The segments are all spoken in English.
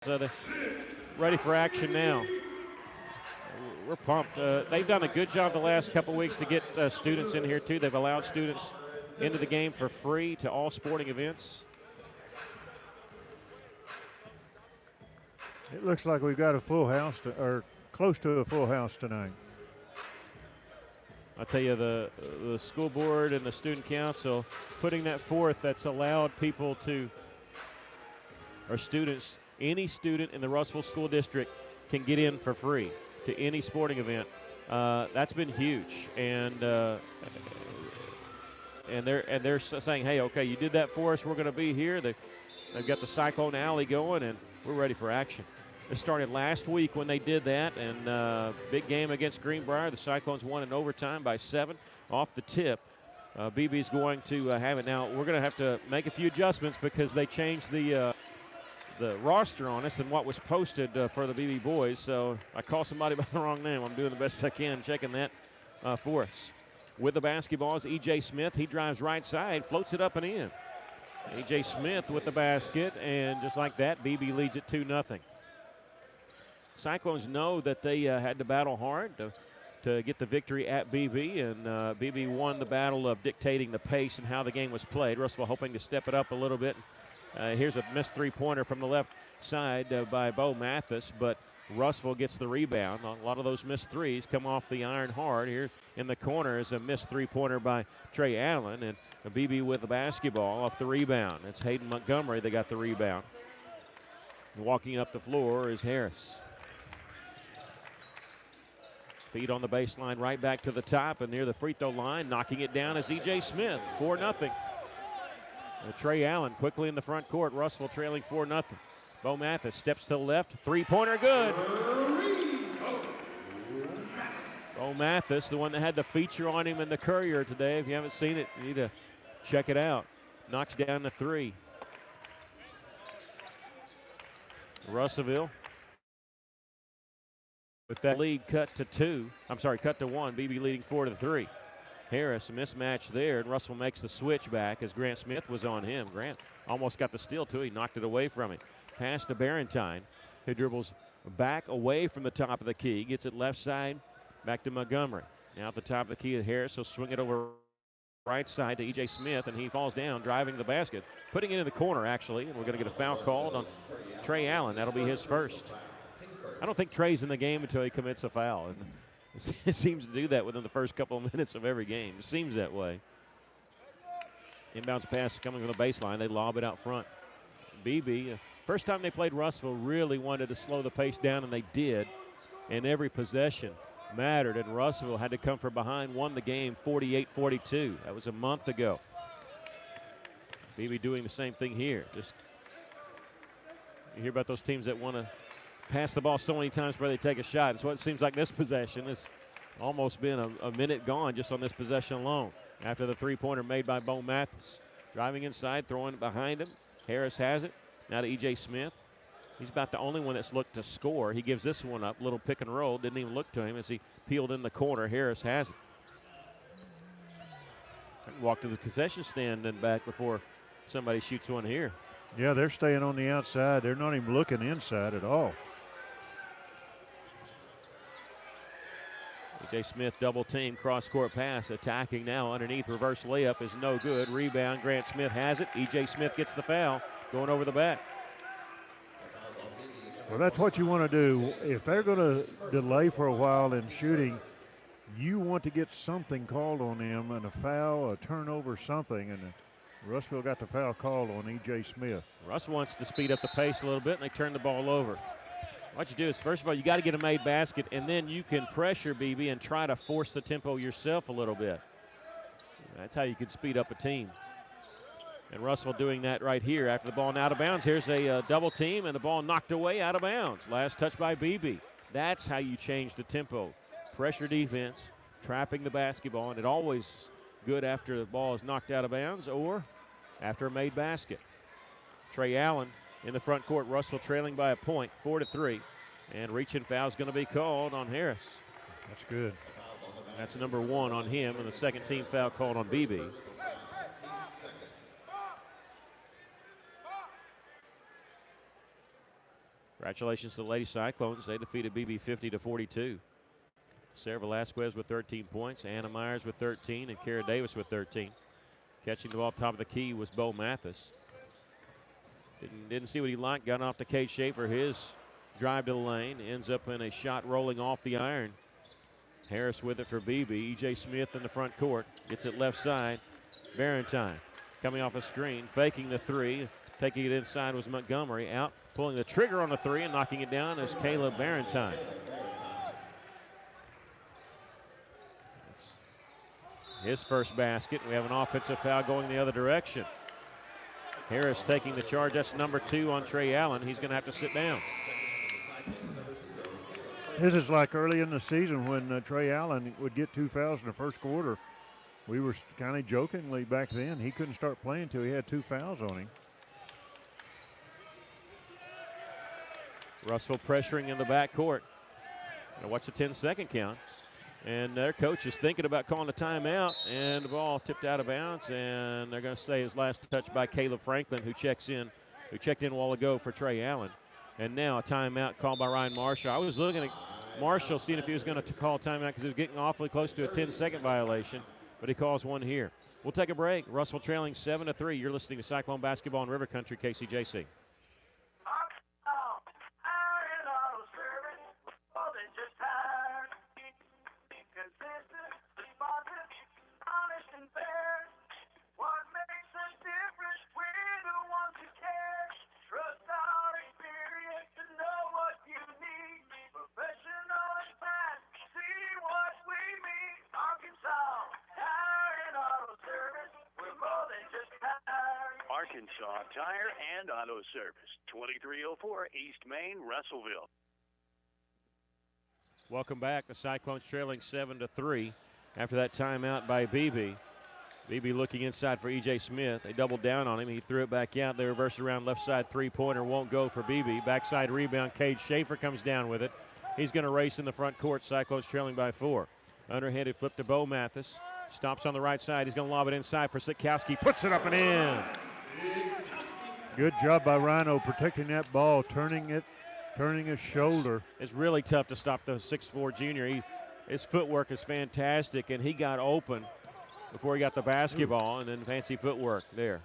So they're ready for action now. We're pumped. They've done a good job the last couple weeks to get students in here, too. They've allowed students into the game for free to all sporting events. It looks like we've got a full house, or close to a full house tonight. I tell you, the school board and the student council putting that forth, that's allowed people to, or students, any student in the Russellville School District can get in for free to any sporting event. That's been huge, and they're saying, hey, okay, you did that for us. We're going to be here. They've got the Cyclone Alley going, and we're ready for action. It started last week when they did that, and big game against Greenbrier. The Cyclones won in overtime by 7 off the tip. Beebe's going to have it. Now, we're going to have to make a few adjustments because they changed the roster on us and what was posted for the Beebe boys. So I call somebody by the wrong name. I'm doing the best I can checking that for us. With the basketball is E.J. Smith. He drives right side, floats it up and in. E.J. Smith with the basket, and just like that, Beebe leads it 2-0. Cyclones know that they had to battle hard to get the victory at Beebe, and Beebe won the battle of dictating the pace and how the game was played. Russellville hoping to step it up a little bit. Here's a missed three-pointer from the left side by Bo Mathis, but Russellville gets the rebound. A lot of those missed threes come off the iron hard. Here in the corner is a missed three-pointer by Trey Allen, and Beebe with the basketball off the rebound. It's Hayden Montgomery that got the rebound. Walking up the floor is Harris. Feed on the baseline right back to the top and near the free throw line. Knocking it down is E.J. Smith, 4-0. Trey Allen quickly in the front court. Russellville trailing 4-0. Bo Mathis steps to the left. Three-pointer good. Bo Mathis, the one that had the feature on him in the Courier today. If you haven't seen it, you need to check it out. Knocks down the three. Russellville with that lead cut to 1. Beebe leading 4-3. Harris, a mismatch there, and Russell makes the switch back as Grant Smith was on him. Grant almost got the steal, too. He knocked it away from him. Pass to Barentine, who dribbles back away from the top of the key, gets it left side, back to Montgomery. Now at the top of the key is Harris. He'll swing it over right side to E.J. Smith, and he falls down, driving the basket, putting it in the corner, actually, and we're going to get a foul called on Trey Allen. That'll be his first. I don't think Trey's in the game until he commits a foul. And it seems to do that within the first couple of minutes of every game. It seems that way. Inbounds pass coming from the baseline. They lob it out front. Beebe, first time they played Russellville, really wanted to slow the pace down, and they did. And every possession mattered, and Russellville had to come from behind, won the game 48-42. That was a month ago. Beebe doing the same thing here. Just you hear about those teams that want to pass the ball so many times before they take a shot. It's what it seems like this possession. It's almost been a minute gone just on this possession alone after the three-pointer made by Bo Mathis. Driving inside, throwing it behind him. Harris has it. Now to E.J. Smith. He's about the only one that's looked to score. He gives this one up. Little pick and roll. Didn't even look to him as he peeled in the corner. Harris has it. Walk to the concession stand and back before somebody shoots one here. Yeah, they're staying on the outside. They're not even looking inside at all. E.J. Smith double team, cross-court pass, attacking now underneath, reverse layup is no good. Rebound, Grant Smith has it. E.J. Smith gets the foul, going over the back. Well, that's what you want to do. If they're going to delay for a while in shooting, you want to get something called on them, and a foul, a turnover, something, and Russellville got the foul called on E.J. Smith. Russ wants to speed up the pace a little bit, and they turn the ball over. What you do is, first of all, you got to get a made basket, and then you can pressure Beebe and try to force the tempo yourself a little bit. That's how you can speed up a team. And Russellville doing that right here after the ball and out of bounds. Here's a double team, and the ball knocked away out of bounds. Last touch by Beebe. That's how you change the tempo. Pressure defense, trapping the basketball, and it always good after the ball is knocked out of bounds or after a made basket. Trey Allen in the front court. Russell trailing by a point, 4-3. And reaching foul is going to be called on Harris. That's good. That's number 1 on him, and the second team foul called on Beebe. Congratulations to the Lady Cyclones. They defeated Beebe 50-42. Sarah Velasquez with 13 points, Anna Myers with 13, and Kara Davis with 13. Catching the ball top of the key was Bo Mathis. Didn't see what he liked. Got off to Kate Schaefer. His drive to the lane ends up in a shot rolling off the iron. Harris with it for Beebe. E.J. Smith in the front court. Gets it left side. Barentine coming off a screen, faking the three. Taking it inside was Montgomery. Out, pulling the trigger on the three and knocking it down is Caleb Barentine. His first basket. We have an offensive foul going the other direction. Harris taking the charge. That's number 2 on Trey Allen. He's going to have to sit down. This is like early in the season when Trey Allen would get 2 fouls in the first quarter. We were kind of jokingly back then, he couldn't start playing until he had 2 fouls on him. Russell pressuring in the backcourt. Now watch the 10-second count. And their coach is thinking about calling a timeout, and the ball tipped out of bounds, and they're going to say his last touch by Caleb Franklin, who checked in a while ago for Trey Allen. And now a timeout called by Ryan Marshall. I was looking at Marshall, seeing if he was going to call a timeout because he was getting awfully close to a 10-second violation, but he calls one here. We'll take a break. Russell trailing 7-3. You're listening to Cyclone Basketball in River Country, KCJC. Arkansas Tire and Auto Service, 2304 East Main, Russellville. Welcome back. The Cyclones trailing 7-3 after that timeout by Beebe. Beebe looking inside for E.J. Smith. They doubled down on him. He threw it back out. They reversed around left side three-pointer. Won't go for Beebe. Backside rebound. Cade Schaefer comes down with it. He's going to race in the front court. Cyclones trailing by 4. Underhanded flip to Bo Mathis. Stops on the right side. He's going to lob it inside for Sitkowski. Puts it up and in. Good job by Rhino protecting that ball, turning his shoulder. It's really tough to stop the 6'4 junior. His footwork is fantastic, and he got open before he got the basketball, and then fancy footwork there.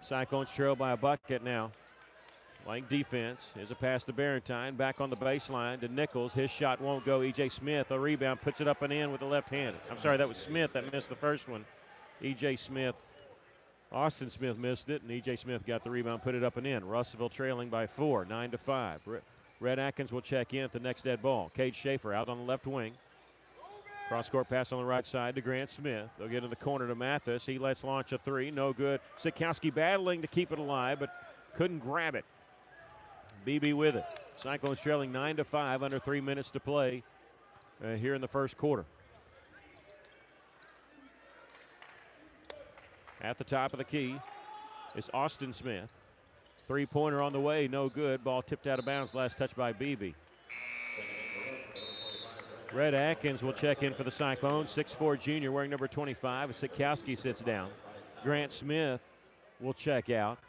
Cyclones trail by a bucket now. Playing defense. Here's a pass to Barentine. Back on the baseline to Nichols. His shot won't go. E.J. Smith, a rebound, puts it up and in with the left hand. I'm sorry, that was Smith that missed the first one. E.J. Smith. Austin Smith missed it, and E.J. Smith got the rebound, put it up and in. Russellville trailing by 4, 9-5. Red Atkins will check in at the next dead ball. Cade Schaefer out on the left wing. Cross-court pass on the right side to Grant Smith. They'll get in the corner to Mathis. He lets launch a 3, no good. Sitkowski battling to keep it alive, but couldn't grab it. Beebe with it. Cyclones trailing 9-5, under 3 minutes to play here in the first quarter. At the top of the key is Austin Smith. Three-pointer on the way, no good. Ball tipped out of bounds, last touch by Beebe. Red Atkins will check in for the Cyclones. 6'4 junior wearing number 25. Sitkowski sits down. Grant Smith will check out.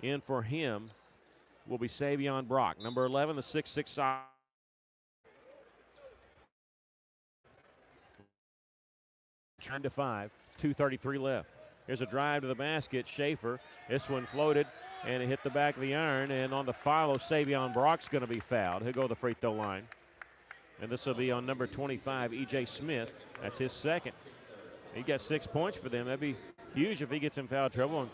In for him will be Savion Brock. Number 11, the 6'6 side. 10-5, 2:33 left. Here's a drive to the basket. Schaefer. This one floated, and it hit the back of the iron. And on the follow, Savion Brock's going to be fouled. He'll go to the free throw line. And this will be on number 25, E.J. Smith. That's his second. He got 6 points for them. That'd be huge if he gets in foul trouble. And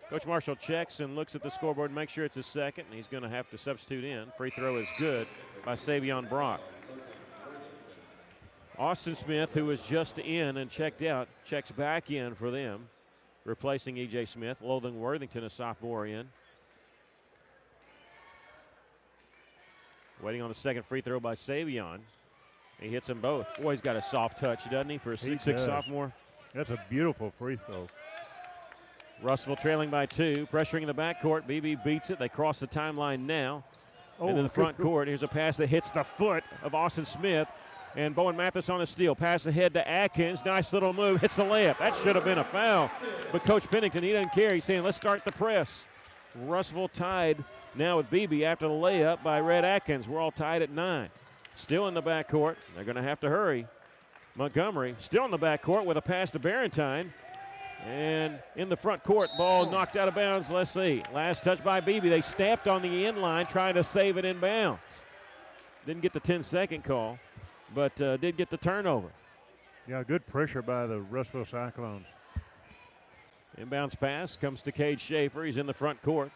Coach Marshall checks and looks at the scoreboard and makes sure it's his second. And he's going to have to substitute in. Free throw is good by Savion Brock. Austin Smith, who was just in and checked out, checks back in for them, replacing E.J. Smith. Lothing Worthington, a sophomore, in. Waiting on the second free throw by Savion. He hits them both. Boy, he's got a soft touch, doesn't he, for a 6'6 sophomore? That's a beautiful free throw. Russellville trailing by 2, pressuring in the backcourt. Beebe beats it. They cross the timeline now. And in the front court, here's a pass that hits the foot of Austin Smith. And Bowen Mathis on the steal. Pass ahead to Atkins. Nice little move. Hits the layup. That should have been a foul. But Coach Pennington, he doesn't care. He's saying, let's start the press. Russellville tied now with Beebe after the layup by Red Atkins. We're all tied at 9. Still in the backcourt. They're going to have to hurry. Montgomery still in the backcourt with a pass to Barentine. And in the front court, ball knocked out of bounds. Let's see. Last touch by Beebe. They stamped on the end line trying to save it in bounds. Didn't get the 10-second call, but did get the turnover. Yeah, good pressure by the Russellville Cyclones. Inbounds pass comes to Cade Schaefer. He's in the front court.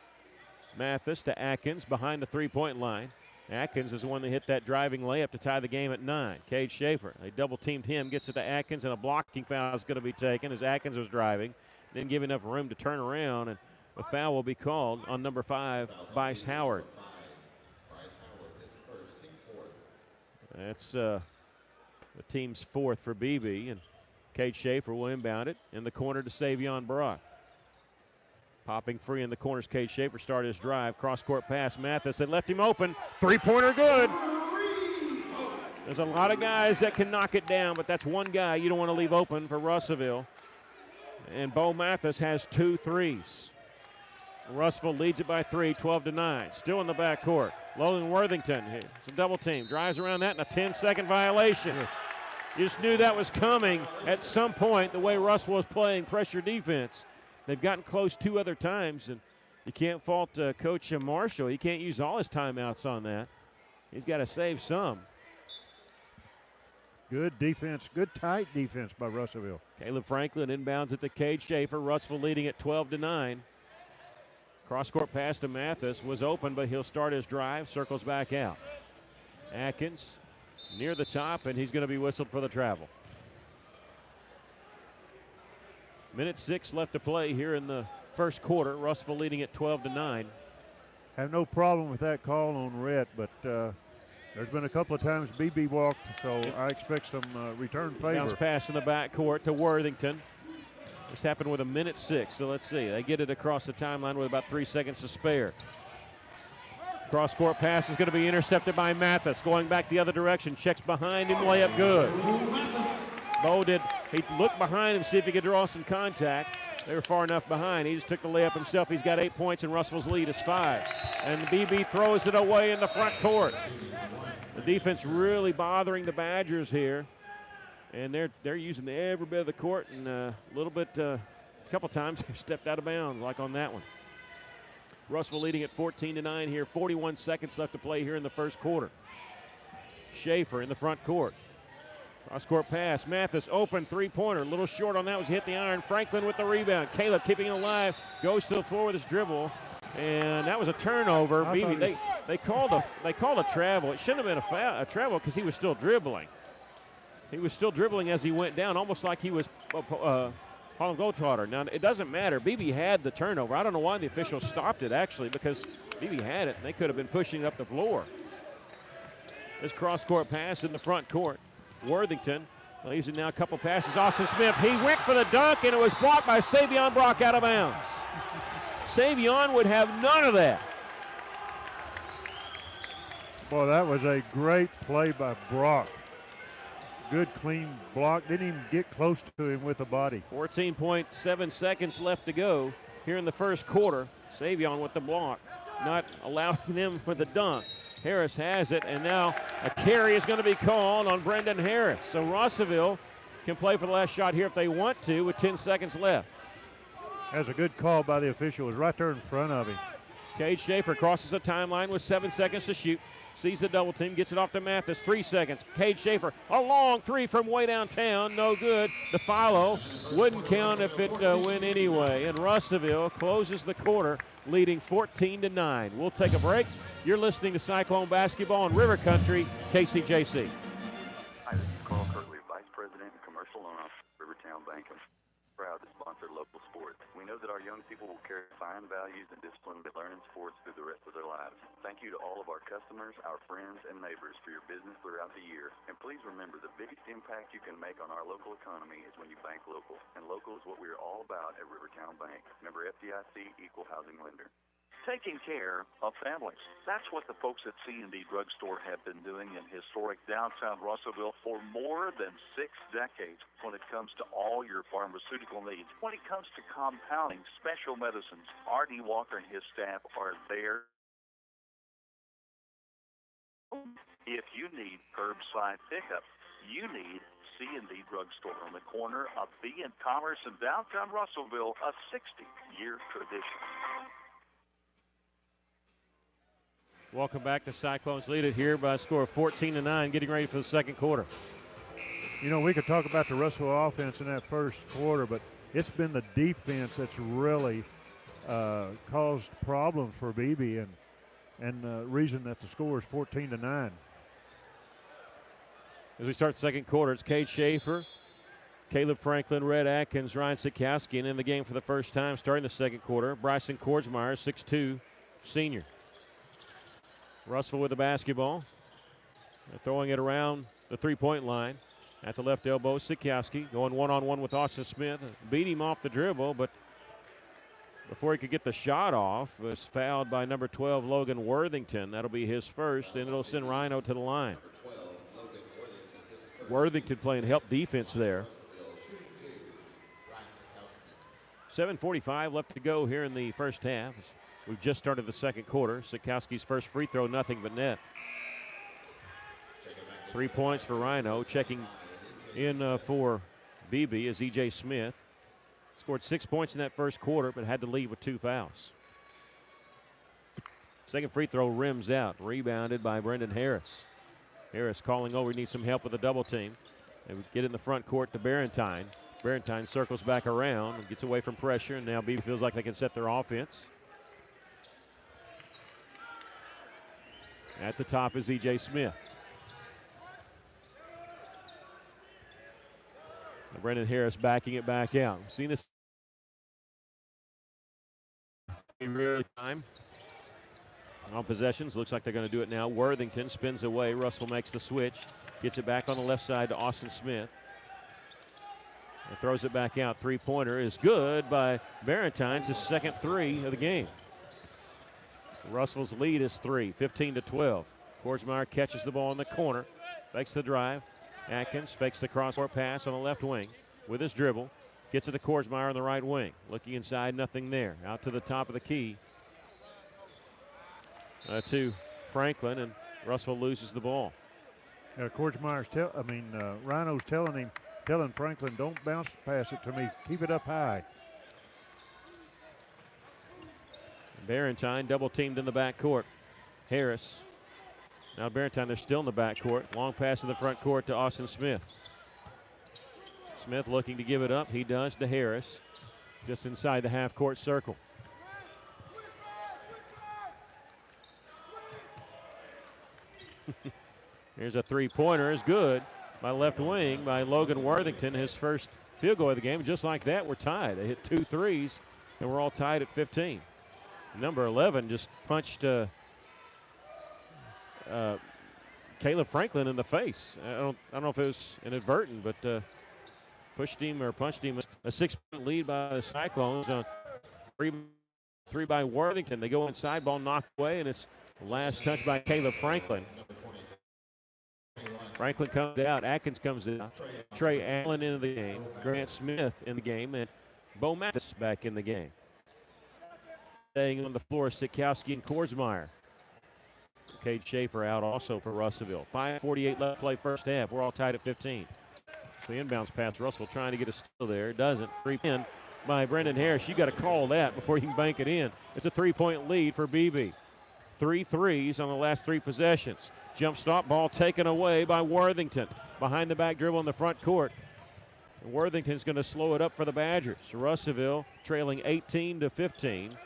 Mathis to Atkins behind the three-point line. Atkins is the one that hit that driving layup to tie the game at 9. Cade Schaefer, they double-teamed him, gets it to Atkins, and a blocking foul is going to be taken as Atkins was driving. Didn't give enough room to turn around, and a foul will be called on number 5, Bryce Howard. That's the team's 4th for Beebe, and Cade Schaefer will inbound it in the corner to Savion Brock. Popping free in the corners, Cade Schaefer started his drive. Cross-court pass, Mathis, and left him open. Three-pointer good. There's a lot of guys that can knock it down, but that's one guy you don't want to leave open for Russellville. And Bo Mathis has 2 threes. Russellville leads it by 3, 12-9. Still in the backcourt. Logan Worthington, it's a double team. Drives around that and a 10-second violation. You just knew that was coming at some point, the way Russellville was playing pressure defense. They've gotten close 2 other times, and you can't fault Coach Marshall. He can't use all his timeouts on that. He's got to save some. Good defense, good tight defense by Russellville. Caleb Franklin inbounds it to Cade Schaefer. Russellville leading at 12-9. Cross-court pass to Mathis was open, but he'll start his drive, circles back out. Atkins near the top, and he's going to be whistled for the travel. Minute 6 left to play here in the first quarter. Russellville leading at 12-9. Have no problem with that call on Rhett, but there's been a couple of times Beebe walked, so I expect some return favor. Bounce pass in the backcourt to Worthington. This happened with a minute 6, so let's see. They get it across the timeline with about 3 seconds to spare. Cross-court pass is going to be intercepted by Mathis. Going back the other direction, checks behind him, layup good. Bo did, he looked behind him, see if he could draw some contact. They were far enough behind. He just took the layup himself. He's got 8 points, and Russellville's lead is 5. And Beebe throws it away in the front court. The defense really bothering the Badgers here. And they're using every bit of the court, and a couple times they've stepped out of bounds, like on that one. Russellville leading at 14-9 here. 41 seconds left to play here in the first quarter. Schaefer in the front court. Cross-court pass. Mathis open three-pointer. A little short on that was hit the iron. Franklin with the rebound. Caleb keeping it alive. Goes to the floor with his dribble. And that was a turnover. Beebe, they called a travel. It shouldn't have been a travel because he was still dribbling. He was still dribbling as he went down, almost like he was Harlem Globetrotter. Now, it doesn't matter. Beebe had the turnover. I don't know why the officials stopped it, actually, because Beebe had it, and they could have been pushing it up the floor. This cross-court pass in the front court. Worthington leaves it now a couple passes. Austin Smith, he went for the dunk, and it was blocked by Savion Brock out of bounds. Savion would have none of that. Boy, that was a great play by Brock. Good, clean block. Didn't even get close to him with the body. 14.7 seconds left to go here in the first quarter. Savion with the block, not allowing them with the dunk. Harris has it, and now a carry is going to be called on Brendan Harris. So Russellville can play for the last shot here if they want to with 10 seconds left. That's a good call by the official. It was right there in front of him. Cade Schaefer crosses the timeline with 7 seconds to shoot. Sees the double team, gets it off to Mathis. 3 seconds. Cade Schaefer, a long three from way downtown. No good. The follow wouldn't count if it went anyway. And Russellville closes the quarter, leading 14-9. We'll take a break. You're listening to Cyclone Basketball on River Country, KCJC. Hi, this is Carl Kirtley, Vice President and Commercial Loan Officer, Rivertown Bank. I'm proud to sponsor local sports. We know that our young people will carry fine values and discipline that learn in sports through the rest of their lives. Thank you to all of our customers, our friends, and neighbors for your business throughout the year. And please remember, the biggest impact you can make on our local economy is when you bank local. And local is what we're all about at Rivertown Bank. Member FDIC, Equal Housing Lender. Taking care of families. That's what the folks at C&D Drugstore have been doing in historic downtown Russellville for more than 6 decades when it comes to all your pharmaceutical needs. When it comes to compounding special medicines, R.D. Walker and his staff are there If you need curbside pickup, you need C&D Drugstore on the corner of B and Commerce in downtown Russellville, a 60-year tradition. Welcome back. The Cyclones lead it here by a score of 14-9, getting ready for the second quarter. You know, we could talk about the Russellville offense in that first quarter, but it's been the defense that's really caused problems for Beebe and the reason that the score is 14-9. As we start the second quarter, it's Cade Schaefer, Caleb Franklin, Red Atkins, Ryan Sikowski, and in the game for the first time starting the second quarter, Bryson Kordsmeyer, 6'2", senior. Russell with the basketball. They're throwing it around the three-point line. At the left elbow, Sikowski going one-on-one with Austin Smith. Beat him off the dribble, but before he could get the shot off, was fouled by number 12, Logan Worthington. That'll be his first, and it'll send Rhino to the line. Worthington playing help defense there. 7:45 left to go here in the first half. We've just started the second quarter. Sikowski's first free throw, nothing but net. 3 points for Rhino. Checking in for Beebe is E.J. Smith. Scored 6 points in that first quarter, but had to leave with 2 fouls. Second free throw rims out. Rebounded by Brendan Harris. Harris calling over, needs some help with a double team. They would get in the front court to Barentine. Barentine circles back around and gets away from pressure, and now Beebe feels like they can set their offense. At the top is E.J. Smith. And Brendan Harris backing it back out. Seen this in real time. On possessions, looks like they're going to do it now. Worthington spins away. Russell makes the switch. Gets it back on the left side to Austin Smith. And throws it back out. Three-pointer is good by Barentine's his second three of the game. Russell's lead is 3, 15-12. Kordsmeyer catches the ball in the corner. Fakes the drive. Atkins fakes the cross-court pass on the left wing with his dribble. Gets it to Kordsmeyer on the right wing. Looking inside, nothing there. Out to the top of the key. To Franklin, and Russell loses the ball. Kordsmeyer's Rhino's telling Franklin, don't bounce pass it to me. Keep it up high. Barentine double teamed in the backcourt. Harris. Now Barentine, they're still in the backcourt. Long pass in the front court to Austin Smith. Smith looking to give it up. He does to Harris. Just inside the half-court circle. Here's a three-pointer. Is good by left wing by Logan Worthington. His first field goal of the game. Just like that, we're tied. They hit 2 threes, and we're all tied at 15. Number 11 just punched Caleb Franklin in the face. I don't know if it was inadvertent, but pushed him or punched him. A 6-point lead by the Cyclones on three by Worthington. They go inside, ball knocked away, and it's last touch by Caleb Franklin. Franklin comes out. Atkins comes in. Trey Allen into the game. Grant Smith in the game, and Bo Mathis back in the game. Staying on the floor, Sikowski and Kordsmeyer. Cade Schaefer out also for Russellville. 5:48 left play first half. We're all tied at 15. The inbounds pass. Russell trying to get a steal there. Doesn't. 3-pin by Brendan Harris. You got to call that before you can bank it in. It's a 3-point lead for Beebe. 3 threes on the last 3 possessions. Jump stop ball taken away by Worthington. Behind the back dribble in the front court. And Worthington's going to slow it up for the Badgers. Russellville trailing 18-15.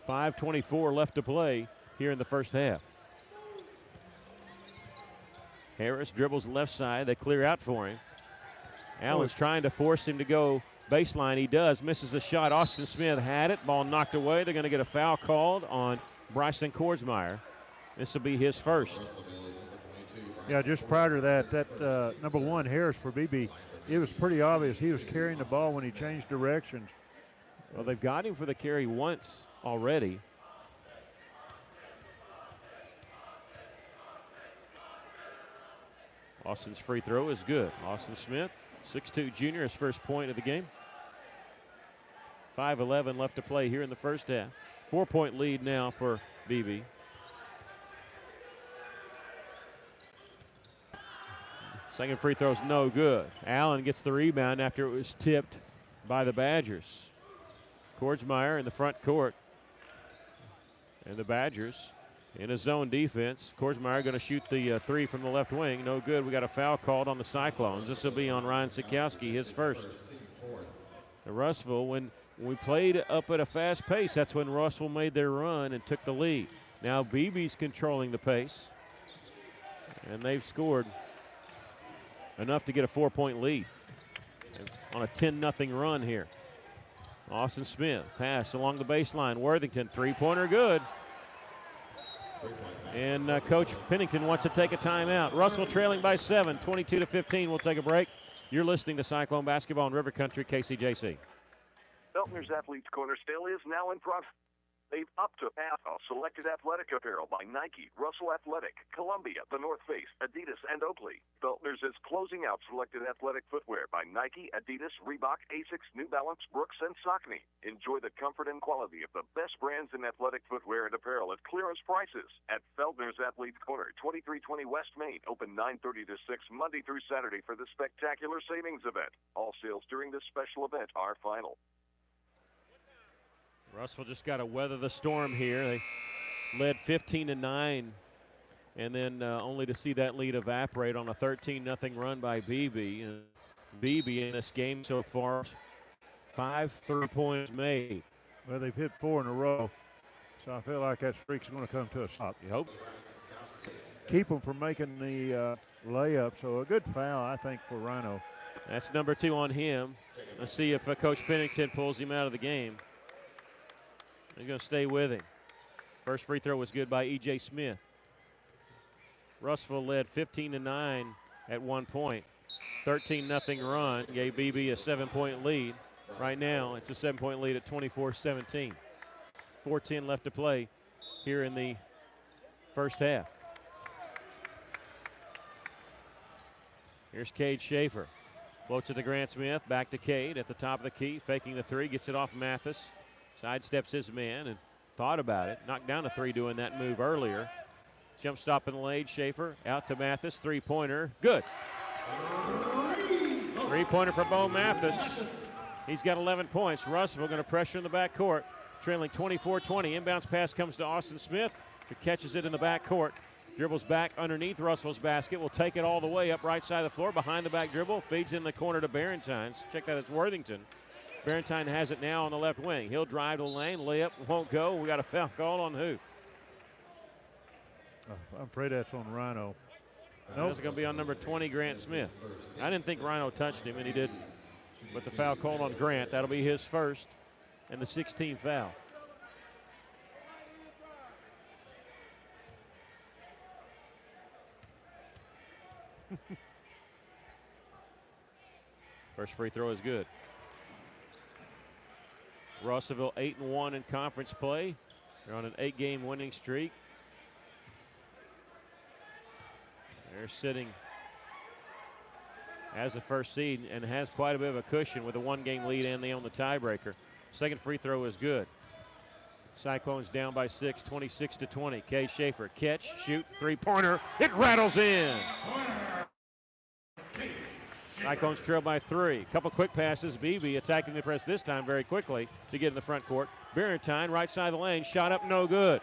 5:24 left to play here in the first half. Harris dribbles left side. They clear out for him. Allen's trying to force him to go baseline. He does. Misses the shot. Austin Smith had it. Ball knocked away. They're going to get a foul called on Bryson Kordsmeyer. This will be his first. Yeah, just prior to that number 1, Harris for Beebe, it was pretty obvious he was carrying the ball when he changed directions. Well, they've got him for the carry once already. Austin's free throw is good. Austin Smith, 6'2" junior, his first point of the game. 5:11 left to play here in the first half. 4-point lead now for Beebe. Second free throw is no good. Allen gets the rebound after it was tipped by the Badgers. Kordsmeyer in the front court. And the Badgers in a zone defense. Kordsmeyer going to shoot the three from the left wing. No good. We got a foul called on the Cyclones. This will be on Ryan Sikowski, his first. Russellville, when we played up at a fast pace, that's when Russellville made their run and took the lead. Now Beebe's controlling the pace, and they've scored enough to get a 4-point lead on a 10-0 run here. Austin Smith, pass along the baseline. Worthington, three-pointer good. And Coach Pennington wants to take a timeout. Russell trailing by 7, 22-15. We'll take a break. You're listening to Cyclone Basketball in River Country, KCJC. Feltner's Athletes Corner sale is now in progress. They've up to half off selected athletic apparel by Nike, Russell Athletic, Columbia, The North Face, Adidas, and Oakley. Feltner's is closing out selected athletic footwear by Nike, Adidas, Reebok, Asics, New Balance, Brooks, and Saucony. Enjoy the comfort and quality of the best brands in athletic footwear and apparel at clearance prices at Feltner's Athletes Corner, 2320 West Main, open 9:30 to 6 Monday through Saturday for the spectacular savings event. All sales during this special event are final. Russell just got to weather the storm here. They led 15-9, and then only to see that lead evaporate on a 13-0 run by Beebe. Beebe in this game so far, 5 3-points made. Well, they've hit 4 in a row, so I feel like that streak's going to come to a stop. You hope. Keep them from making the layup, so a good foul, I think, for Rhino. That's number 2 on him. Let's see if Coach Pennington pulls him out of the game. He's going to stay with him. First free throw was good by E.J. Smith. Russellville led 15-9 at one point. 13-0 run gave Beebe a 7-point lead. Right now, it's a 7-point lead at 24-17. 4:10 left to play here in the first half. Here's Cade Schaefer. Floats to the Grant Smith. Back to Cade at the top of the key. Faking the three. Gets it off Mathis. Sidesteps his man and thought about it. Knocked down a three doing that move earlier. Jump stop in the lane. Schaefer out to Mathis. Three-pointer. Good. Three-pointer for Bo Mathis. He's got 11 points. Russellville going to pressure in the backcourt. Trailing 24-20. Inbounds pass comes to Austin Smith, who catches it in the backcourt. Dribbles back underneath Russell's basket. Will take it all the way up right side of the floor. Behind the back dribble. Feeds in the corner to Barentines. Check that, it's Worthington. Barentine has it now on the left wing. He'll drive to the lane. Layup won't go. We got a foul call on who? I'm afraid that's on Rhino. Nope. That's going to be on number 20, Grant Smith. I didn't think Rhino touched him, and he didn't. But the foul called on Grant. That'll be his first and the 16th foul. First free throw is good. Russellville 8-1 in conference play. They're on an 8-game winning streak. They're sitting as a first seed and has quite a bit of a cushion with a 1-game lead and they own the tiebreaker. Second free throw is good. Cyclones down by 6, 26-20. Kay Schaefer, catch, shoot, three-pointer. It rattles in. Cyclones trail by 3. Couple quick passes. Beebe attacking the press this time very quickly to get in the front court. Barentine, right side of the lane, shot up, no good.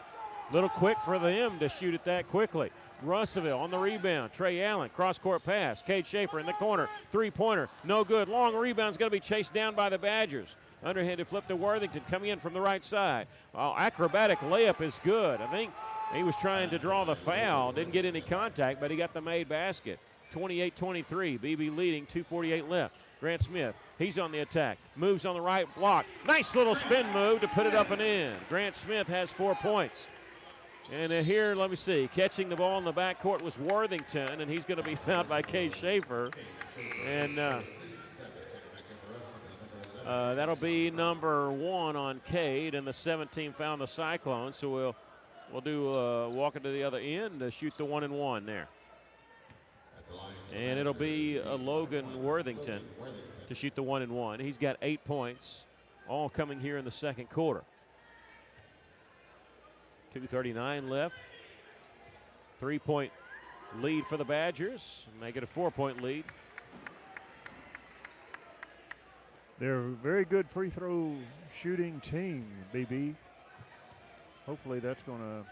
Little quick for them to shoot it that quickly. Russellville on the rebound. Trey Allen, cross-court pass. Cade Schaefer in the corner. Three-pointer, no good. Long rebound's going to be chased down by the Badgers. Underhanded flip to Worthington coming in from the right side. Acrobatic layup is good. I think he was trying to draw the foul. Didn't get any contact, but he got the made basket. 28-23, Beebe leading, 2:48 left. Grant Smith, he's on the attack. Moves on the right block. Nice little spin move to put it up and in. Grant Smith has 4 points. And here, let me see, catching the ball in the backcourt was Worthington, and he's going to be fouled by Cade Schaefer. And that'll be number 1 on Cade, and the 17th foul on the Cyclones. So we'll do walking to the other end to shoot the 1-and-1 there. And it'll be Logan Worthington to shoot the 1-and-1. He's got 8 points, all coming here in the second quarter. 2:39 left. 3-point lead for the Badgers. Make it a 4-point lead. They're a very good free throw shooting team, BB. Hopefully that's going to.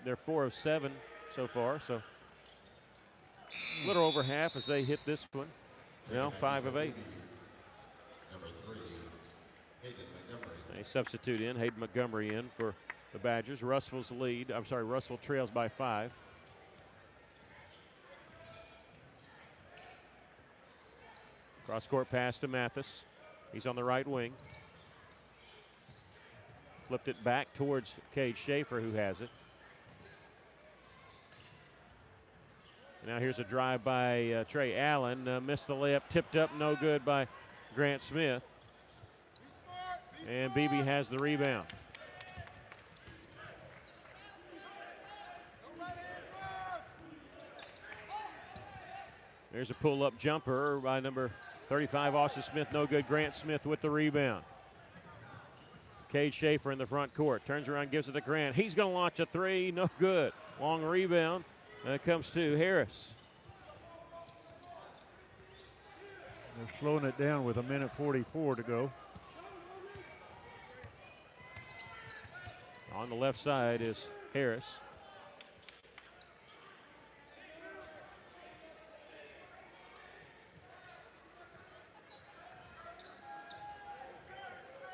They're 4 of 7 so far, so a little over half as they hit this one. 5 of 8. They substitute in Hayden Montgomery in for the Badgers. Russell's lead. I'm sorry, Russell trails by 5. Cross court pass to Mathis. He's on the right wing. Flipped it back towards Cade Schaefer, who has it. Now here's a drive by Trey Allen. Missed the layup, tipped up, no good by Grant Smith. And Beebe has the rebound. There's a pull-up jumper by number 35, Austin Smith, no good. Grant Smith with the rebound. Cade Schaefer in the front court. Turns around, gives it to Grant. He's going to launch a three, no good. Long rebound. Comes to Harris. They're slowing it down with 1:44 to go. On the left side is Harris.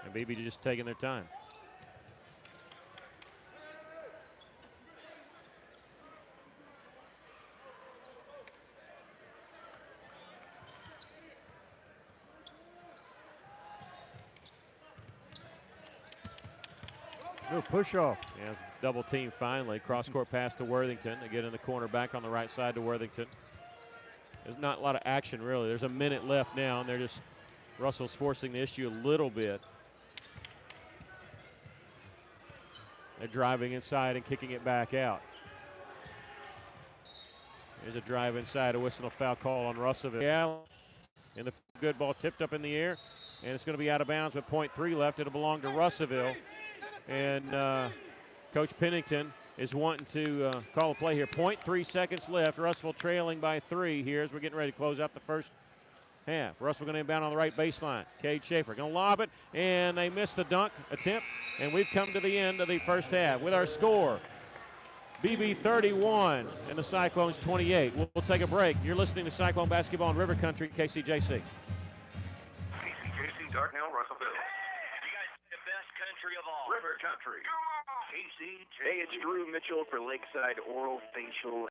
And Beebe just taking their time. Good push off. Yeah, it's double team finally. Cross court pass to Worthington. They get in the corner back on the right side to Worthington. There's not a lot of action really. There's a minute left now, and Russell's forcing the issue a little bit. They're driving inside and kicking it back out. There's a drive inside, a whistle, a foul call on Russellville. And the good ball tipped up in the air, and it's going to be out of bounds with .3 left. It'll belong to Russellville. And Coach Pennington is wanting to call a play here. 0.3 seconds left. Russellville trailing by 3 here as we're getting ready to close out the first half. Russellville going to inbound on the right baseline. Cade Schaefer going to lob it, and they missed the dunk attempt. And we've come to the end of the first half with our score. Beebe 31 and the Cyclones 28. We'll take a break. You're listening to Cyclone Basketball in River Country, KCJC. KCJC, Darknell, Russellville. You guys the best country of all. River Country. KCJC. Hey, it's Drew Mitchell for Lakeside Oral Facial